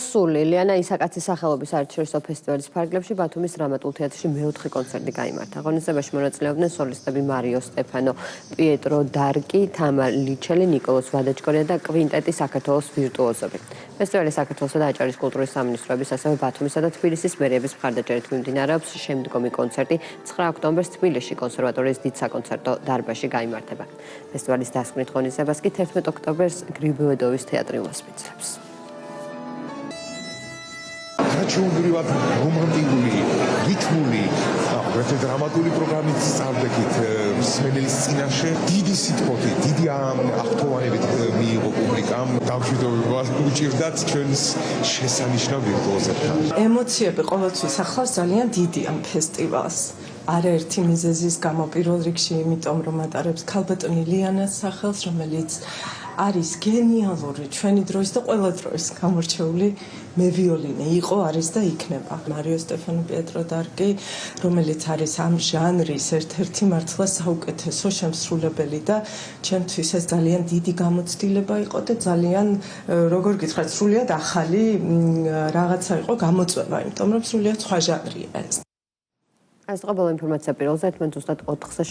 მოსული ლიანა ისაკაცის სახელობის საერთაშორისო ფესტივალის ფარგლებში ბათუმის დრამატულ თეატრში მეოთხე კონცერტი გაიმართა. ღონისძიებაში მონაწილეობდნენ სოლისტები მარიო სტეფანო, პიეტრო დარკი, თამარ ლიჩელი, ნიკოლოზ ვადაჩკორია და კვინტეტი საქართველოს ვირტუოზები. ფესტივალი საქართველოსა და აჭარის კულტურის სამინისტროების, ასევე ბათუმისა და თბილისის მერიების მხარდაჭერით მიმდინარეობს. შემდგომი კონცერტი 9 ოქტომბერს თბილისში კონსერვატორიის დიდ საკონცერტო დარბაზში გაიმართება. ფესტივალის დასკვნით ღონისძიებას კი 11 ოქტომბერს გრიბოედოვის თეატრი უმასპინძლებს. რაჩვენებრივად რომანტიკული, რითმული, აგრეთვე დრამატული პროგრამით სწავლდებით მსმენელის წინაშე დიდი სიტყვით, დიდი აღთოვანებით მიიღო პუბლიკამ. დამშვიდობა უჭირდათ ჩვენს შესანიშნავ ვირტუოზებთან. ემოციები ყოველთვის ახლავს ძალიან დიდი ამ ფესტივალს. არაერთი მიზეზის გამო პირველ რიგში იმიტომ რომ ატარებს ქალბატონი ლიანას სახელს, რომელიც არის გენიალური ჩვენი დროის და ყველა დროის გამორჩეული მევიოლინე იყო, არის და იქნება. მარიო სტეფანო, პიეტრო დარკი, რომელიც არის ამ ჟანრის ერთ-ერთი მართლა საუკეთესო შემსრულებელი და ჩემთვის ეს ძალიან დიდი გამოცდილება იყო და ძალიან, როგორ გითხრათ, სრულიად ახალი რაღაცა იყო გამოწვევა, იმიტომ რომ სრულიად სხვა ჟანრია ეს. ეს იყო ბოლო ინფორმაცია პირველზე, ერთმანეთს ზუსტად 4-ზე